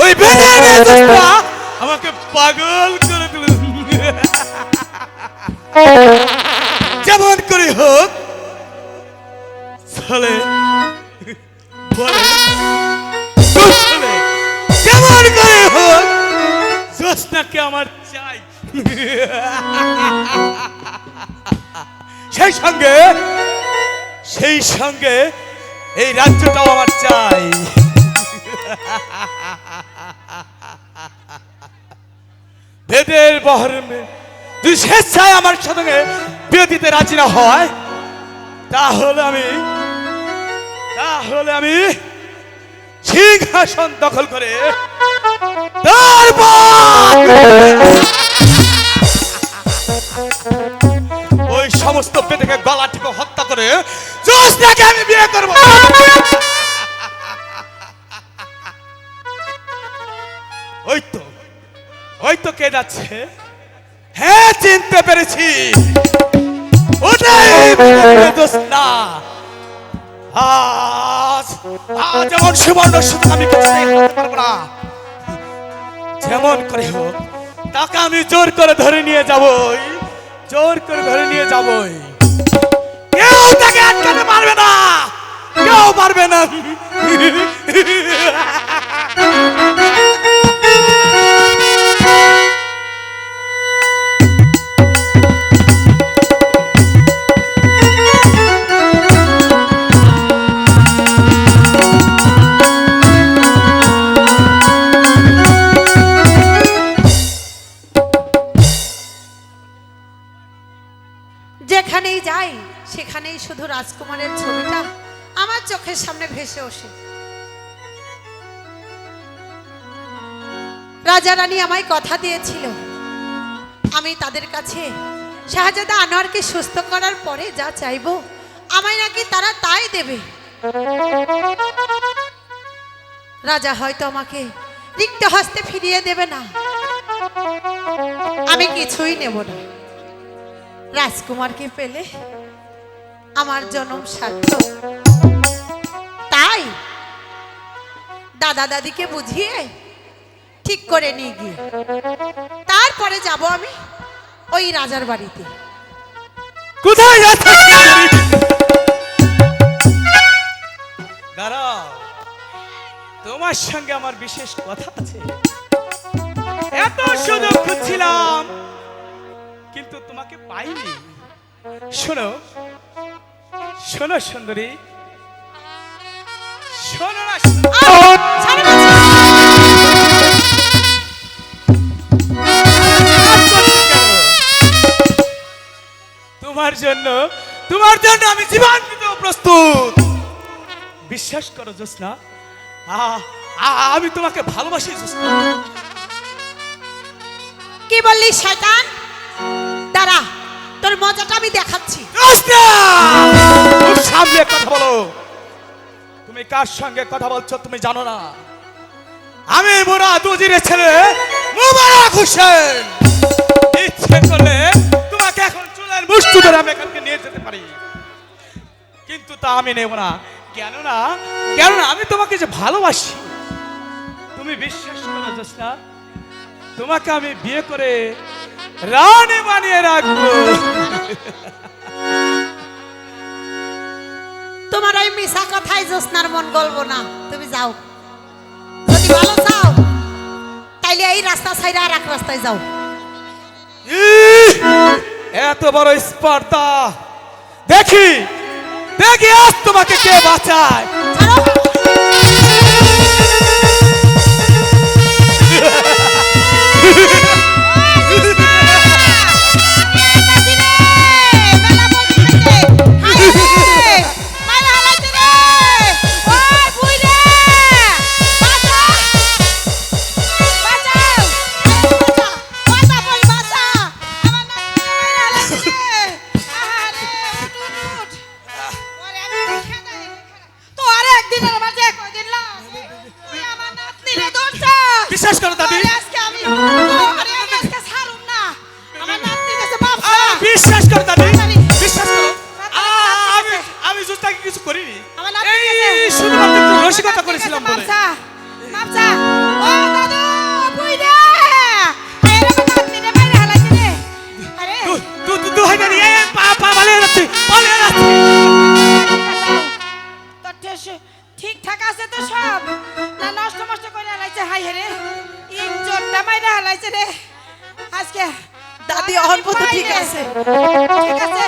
ওই বেড়ে আমাকে পাগল করে দিল। যেমন করে হোক চলে বলে যেমন করে হোক জোসনাকে আমার চাই। সেই সঙ্গে এই রাজ্যটাও আমার চাই। বেদের বহরমে তুই স্বেচ্ছায় আমার সঙ্গে বিয়ে দিতে রাজি না হয় তাহলে আমি সিংহাসন দখল করে ওই সমস্ত পেটেকে গলা টিপে হত্যা করে জোসনাকে আমি বিয়ে করবো। ওই তো কে যাচ্ছে। হ্যাঁ, চিনতে পেরেছি, ওটাই জোসনা। আজ যেমন সুবর্ণ সুযোগ আমি কিছুতেই হারাতে পারবো না। যেমন করে হোক তাকে আমি জোর করে ধরে নিয়ে যাবই, জোর করে ধরে নিয়ে যাবই। কেউ তাকে আটকাতে পারবে না, কেউ পারবে না। যেখানেই যাই সেখানেই শুধু রাজকুমারের ছবিটা আমার চোখের সামনে ভেসে ওঠে। রাজা রানী আমায় কথা দিয়েছিল আমি তাদের কাছে শাহজাদা আনোয়ারকে সুস্থ করার পরে যা চাইবো আমায় নাকি তারা তাই দেবে। রাজা হয়তো আমাকে রিক্ত হস্তে ফিরিয়ে দেবে না, আমি কিছুই নেব না। রাজকুমারকে পেলে আমার জন্ম সার্থক। তাই দাদা দাদিকে বুঝিয়ে ঠিক করে নিয়ে গিয়ে তারপরে যাব আমি ওই রাজার বাড়িতে। কোথায় যাচ্ছিস? দাঁড়াও, তোমার সঙ্গে আমার বিশেষ কথা আছে। এত সুযোগ খুঁজছিলাম কিন্তু তোমাকে পাইনি। শোনো শোনো সুন্দরী, শোনো না। তোমার জন্য আমি জীবন দিতে প্রস্তুত। বিশ্বাস করো জোসনা, আমি তোমাকে ভালোবাসি জোসনা। কি বললি শয়তান? দাঁড়া, তোর মজাটা আমি দেখাচ্ছি। সামনে কথা বলো। তুমি কার সঙ্গে কথা বলছো তুমি জানো না? আমি মুরাদ উজিরের ছেলে মুবারক হোসেন। ইচ্ছে করলে তোমাকে এখন চুলের মুষ্টি ধরে আমি এখানকে নিয়ে যেতে পারি, কিন্তু তা আমি নেব না। কেননা আমি তোমাকে যে ভালোবাসি। তুমি বিশ্বাস করো জোসনা, তোমাকে আমি বিয়ে করে রানী বানিয়ে রাখবো। তোমার ওই মিশা কথাই জোসনার মন গলবো না। তুমি যাও, যদি ভালো চাও তাইলে এই রাস্তা ছাইরা আর এক রাস্তায় যাও। এত বড় স্পর্ধা! দেখি আজ তোমাকে কে বাঁচায়। ঠিকঠাক আছে তো সব না নষ্ট নষ্ট করে হালাইছে হাই রে ইজ্জতটা মাইরা হালাইছে রে আজকে দাদি অহনপত ঠিক আছে ঠিক আছে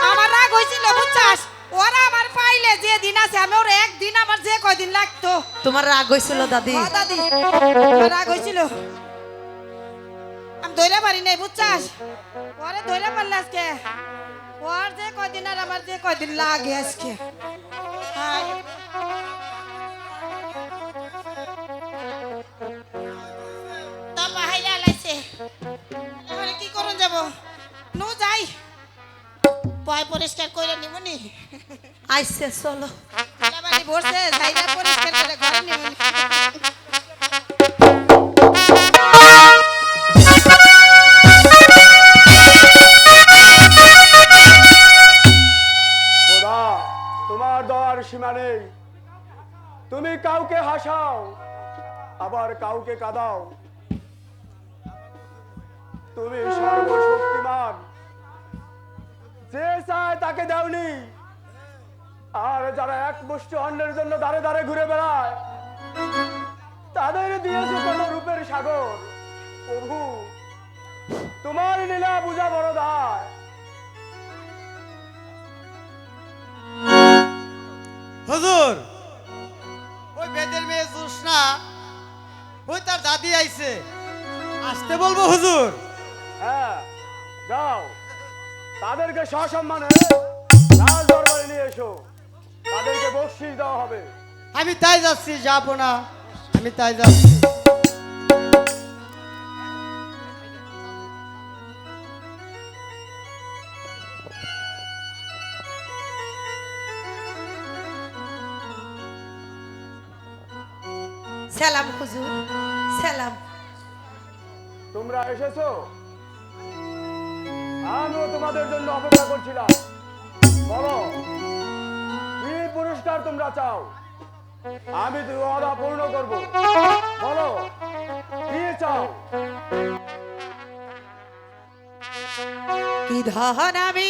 আমার রাগ হইছিল বুঝছাস ওরা আমার পাইলে যে দিন আছে আমি ওর একদিন আমার যে কয়দিন লাগতো তোমার রাগ হইছিল দাদি দাদি আমার রাগ হইছিল আমি ধইরা পারি নাই বুঝছাস ওরে ধইরা পারলে আজকে ওর যে কয়দিন আর আমার যে কয়দিন লাগে আজকে হায় তা বাহাইরা লাইছে এবারে কি করুন যাব নো যাই পয় পরিষ্কার কইরা নিমুনি আইসে চলো বাড়ি বসে যাইরা পরিষ্কার করে ঘরে নিমুনি খোদা তোমার দয়ার সীমা নেই তুমি কাউকে হাসাও আবার কাউকে কাঁদাও তুমি সর্বশক্তিমান যে চায় তাকে দাওনি আর যারা এক মুষ্টি অন্যের জন্য দাঁড়ে দাঁড়ে ঘুরে বেড়ায় তাদের দিয়েছো কত রূপের সাগর প্রভু তোমার লীলা বুঝা বড় দায় হুজুর ওই বেদের মেয়ে জোসনা ওই তার দাদি আইছে আসতে বলবো হুজুর হ্যাঁ যাও তাদেরকে সসম্মানে রাজ দরবারে নিয়ে এসো তাদেরকে বকশিশ দেওয়া হবে আমি তাই যাচ্ছি যাবো না আমি তাই যাচ্ছি সালাম হুজুর সালাম তোমরা এসেছো আমিও তোমাদের জন্য অপেক্ষা করছিলাম বলো কি পুরস্কার তোমরা চাও আমি তো ওয়াদা পূর্ণ করব বলো কি চাও কি ধন আমি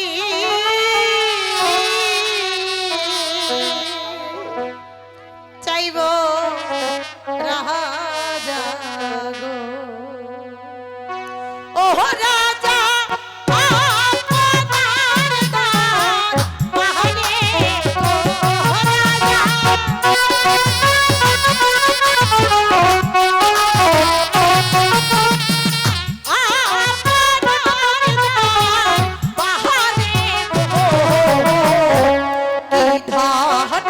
চাইব রাজা গো ও রাজা আপনার দান পাহাড়ে গো রাজা আপনার দান পাহাড়ে গো কি ধন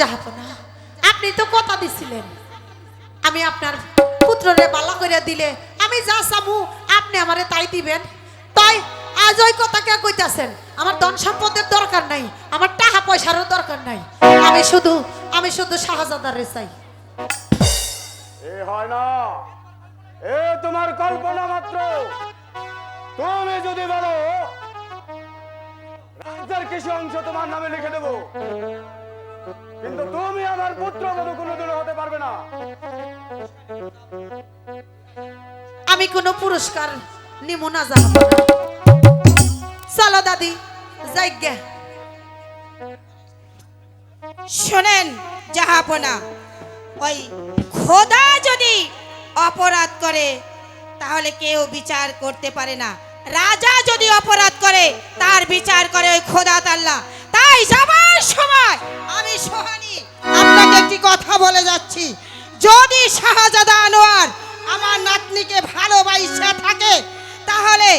যাহাতো না, আপনি তো কথা দিছিলেন আমি আপনার পুত্ররে বালা করে দিলে আমি যা চাবো আপনি আমারে তাই দিবেন। তাই আজ ওই কথা কে কইতাছেন? আমার ধন সম্পদের দরকার নাই, আমার টাকা পয়সারও দরকার নাই, আমি শুধু শাহজাদারে চাই। এ হয় না, এ তোমার কল্পনা মাত্র। তুমি যদি বলো রাজ্যের কিছু অংশ তোমার নামে লিখে দেব, কিন্তু তুমি আমার পুত্র বধূ কোনোদিনও হতে পারবে না। আমি কোনো পুরস্কার নিব না যাবো না। চলো দাদি যাইগে। শোনেন জাহাপনা, ওই খোদা যদি অপরাধ করে তাহলে কেউ বিচার করতে পারে না। রাজা যদি অপরাধ করে তার বিচার করে ওই খোদা তাআলা। তাই যাবার সময় আমি সোহানি আপনাকে একটি কথা বলে যাচ্ছি, যদি শাহজাদা আনোয়ার আমার নাতনিকে ভালোবাসা থাকে তাহলে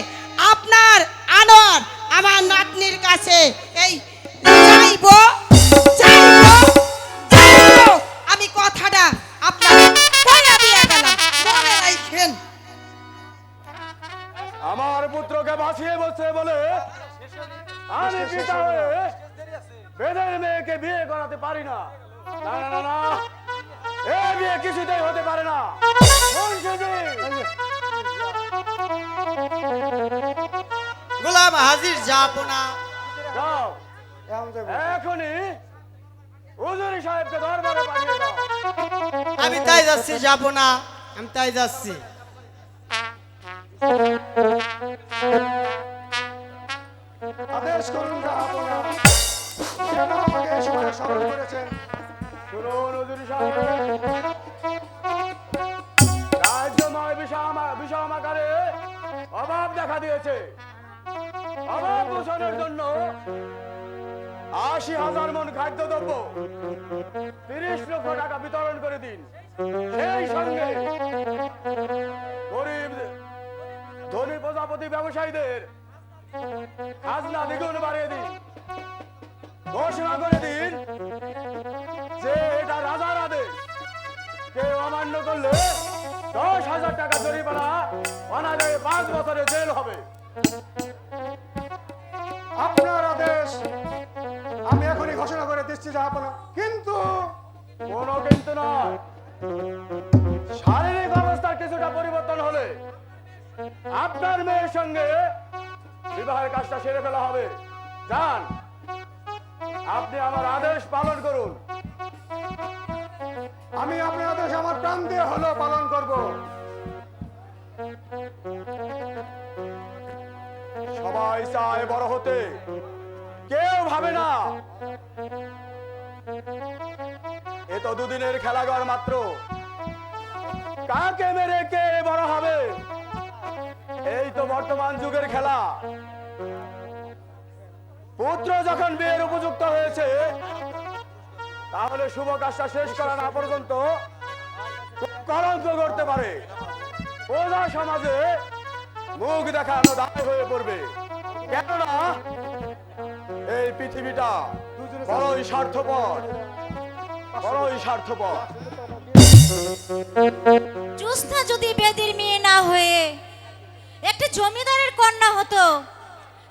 আপনার আনোয়ার আমার নাতনির কাছে এই যাইবো যাইবো যাইবো। আমি কথাটা আপনাকে বলে দিয়ে গেলাম, মনে রাখেন। আমার পুত্রকে বাঁচিয়ে বসে বলে আমি পিতা হয়ে বেদের মেয়েকে বিয়ে করাতে পারি না। না না না না, এ বিয়ে কিছুতেই হতে পারে না। মুন্সিজি, গোলাম হাজির যাপনা। যাও এখনই হুজুর সাহেবকে দরবারে পাঠিয়ে দাও। আমি তাই যাচ্ছি, যাপনা, আমি তাই যাচ্ছি। আদেশ করুন জাহাপনা, কেন আমাকে এই সময় স্মরণ করেছেন? শুনুন হুজুর সাহেব, রাজ্যময় বিষমাকারে অভাব দেখা দিয়েছে। অভাব মোচনের জন্য ৮০,০০০ মণ খাদ্যদ্রব্য ৩০ লক্ষ টাকা বিতরণ করে দিন। সেই সঙ্গে গরিব ধনী প্রজাপতি ব্যবসায়ীদের খাজনা দ্বিগুণ বাড়িয়ে দিন। ঘোষণা করে দিন যে এটা রাজার আদেশ, কেউ অমান্য করলে ১০,০০০ টাকা জরিমানা, অনাদায়ে ৫ বছরের জেল হবে। আপনার আদেশ আমি এখনই ঘোষণা করে দিচ্ছি জাহাপনা। কিন্তু কোনো কিন্তু নয়, শারীরিক অবস্থার কিছুটা পরিবর্তন হলে আপনার মেয়ের সঙ্গে বিবাহের কাজটা সেরে ফেলা হবে। যান, আপনি আমার আদেশ পালন করুন। আমি আপনার আদেশ আমার প্রাণ দিয়ে হলেও পালন করব। সবাই চায় বড় হতে, কেউ ভাবে না এ তো দুদিনের খেলাঘর মাত্র। কাকে মেরে কে বড় হবে, এই তো বর্তমান যুগের খেলা। পুত্র যখন বিয়ের উপযুক্ত হয়েছে, তাহলে শুভ কাজটা শেষ করা না পর্যন্ত কলঙ্ক করতে পারে। প্রজা সমাজে মুখ দেখানো দায় হয়ে পড়বে। কেননা এই পৃথিবীটা বড়ই স্বার্থপর, বড়ই স্বার্থপর। জ্যোৎস্না যদি বেদির মেয়ে না হয়ে একটা জমিদারের কন্যা হতো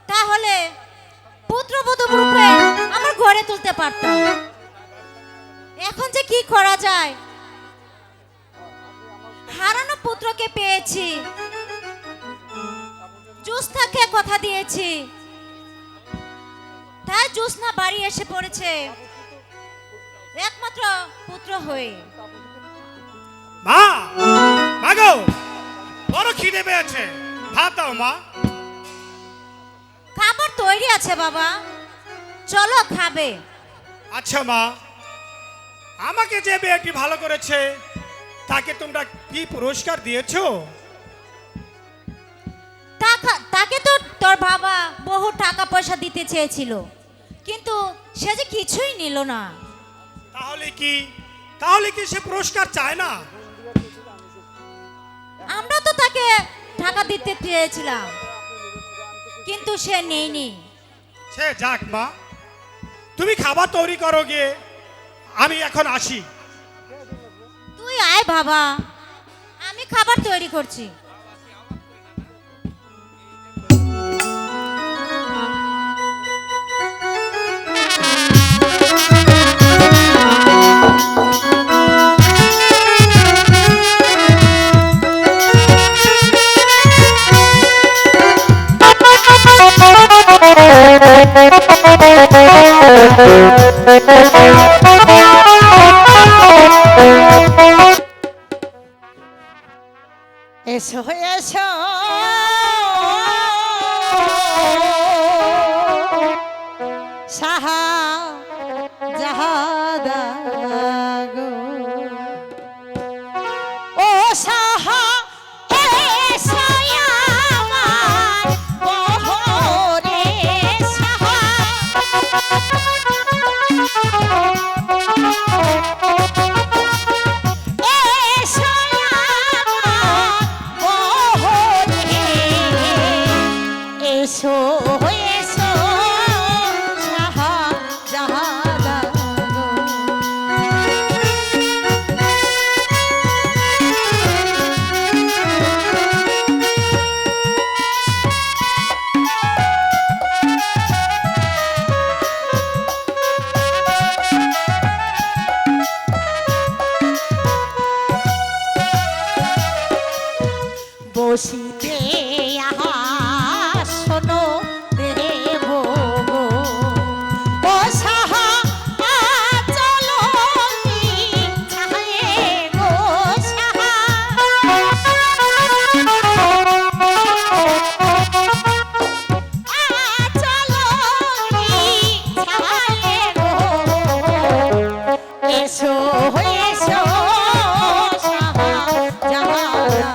তাহলে পুত্রবধূ রূপে আমার ঘরে তুলতে পারতাম। এখন যে কি করা যায়, হারানো পুত্রকে পেয়েছি, জ্যোৎস্নাকে কথা দিয়েছি, তাই জ্যোৎস্না বাড়ি এসে পড়েছে একমাত্র পুত্র হয়ে। মা, মাগো, বড় খিদে পেয়েছে, ভাত দাও মা। খাবার তৈরি আছে বাবা, চলো খাবে। আচ্ছা মা, আমাকে যে মেয়েটি ভালো করেছে তাকে তোমরা কি পুরস্কার দিয়েছো? তাকে তো তোর বাবা বহু টাকা পয়সা দিতে চেয়েছিল, কিন্তু সে যে কিছুই নিল না। তাহলে কি সে পুরস্কার চায় না? আমরা তো তাকে টাকা দিতে চেয়েছিলাম, কিন্তু সে নেয়নি। সে যাক মা, তুমি খাবার তৈরি করো গিয়ে, আমি এখন আসি। তুই আয় বাবা, আমি খাবার তৈরি করছি। এসো এসো সাহা জাহাদা গো ও সাহা এসো আমার বহরে সাহা এসো আমার বহরে এসো এসো সাহা জাহাদা গো বসিতে আহা শোনো দেব গো ও সাহা চলো ছায়ে গো সাহা চলো ছায়ে গো এসো এসো সাহা জাহাদা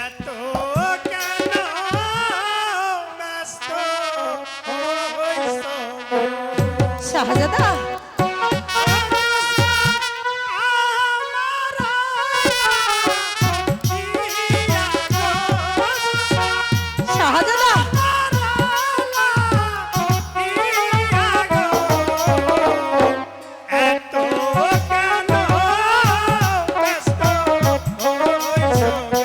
এত কেন ব্যস্ত হইছ গো? শাহজাদা শাহজাদা এত কেন ব্যস্ত হইছ গো?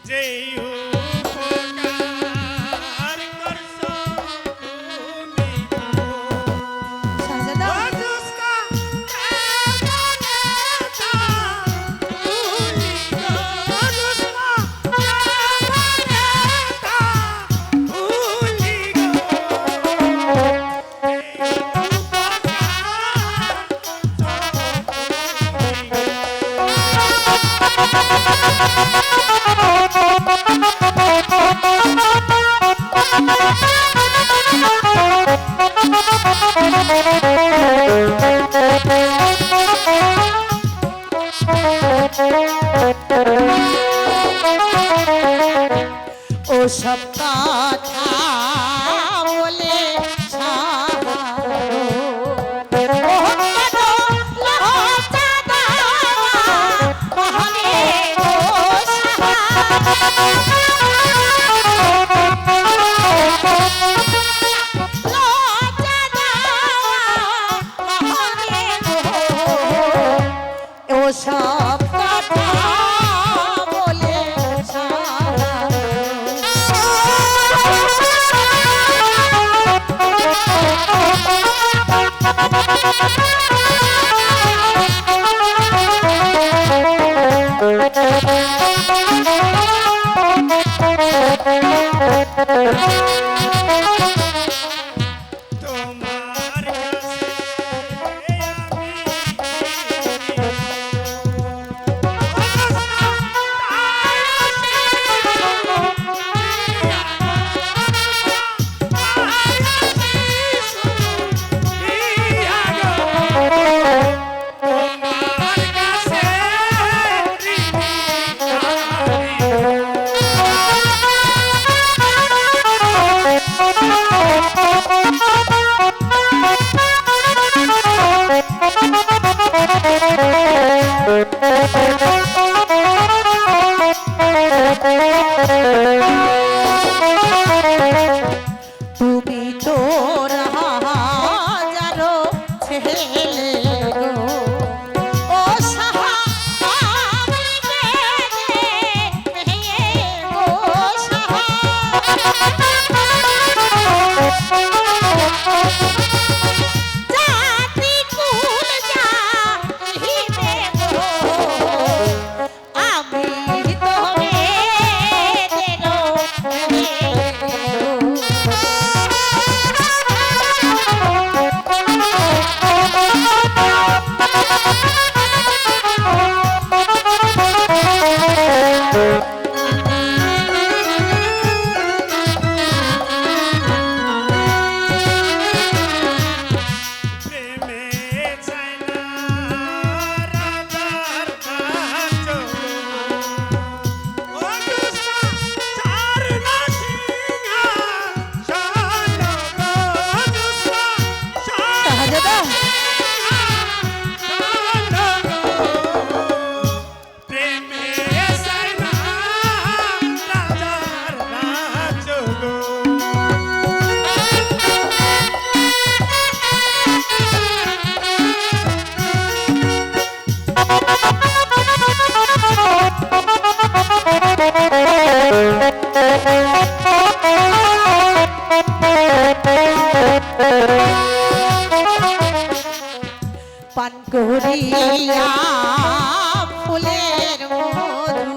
যেই উপকার করছ তুমি গো। শাহজাদা ও সব কথা বলে সাহারো ও কেন লজ্জা দেওয়া মহানে ও লজ্জা দেওয়া মহানে ও সব কথা বলে সাহারো প্রেমে চাই না রাজার কাছে ও জোসনা চার না সিংহা শানগো জোসনা শাহজাদা প্রেমে চাই না রাজার কাছে পান করিয়া ফুলের মধু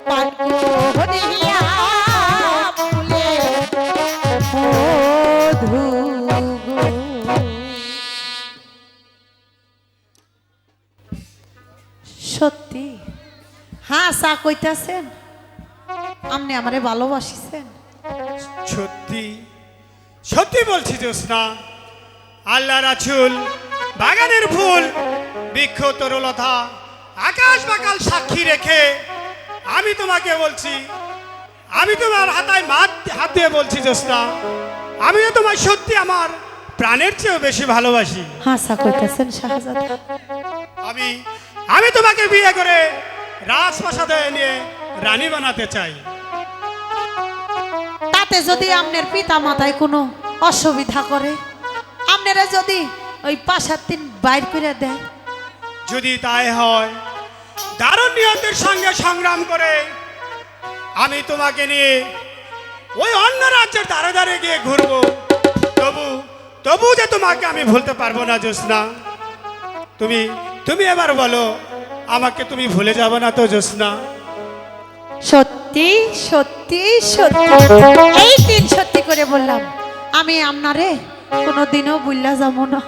পান করিয়া ফুলের মধু সত্যি হ্যাঁ চা কইতাছেন আপনি আমারে ভালোবাসিছেন সত্যি সত্যি বলছি জোসনা আল্লাহ রাসূল বাগানের ফুল বৃক্ষ তরুলতা আকাশ বাকাল সাক্ষী রেখে আমি তোমাকে বলছি, আমি তোমার হাত দিয়ে বলছি জোসনা, আমিও তোমায় সত্যি আমার প্রাণের চেয়েও বেশি ভালোবাসি। হ্যাঁ চা কইতাছেন শাহজাদা আমি তোমাকে বিয়ে করে রাজপ্রাসাদে নিয়ে রানী বানাতে চাই। তাতে যদি আপনার পিতা মাতায় কোনো অসুবিধা করে আপনারা যদি ওই 5-7 বাইর করে দেয় যদি তাই হয় দারুণ নিয়তের সঙ্গে সংগ্রাম করে আমি তোমাকে নিয়ে ওই অন্য রাজ্যের দ্বারে দ্বারে গিয়ে ঘুরবো, তবু যে তোমাকে আমি ভুলতে পারবো না জোসনা। তুমি এবার বলো আমাকে তুমি ভুলে যাবে না তো জোসনা? সত্যি সত্যি সত্যি এই দিন সত্যি করে বললাম আমি আপনারে কোনোদিনও ভুললা যাব না।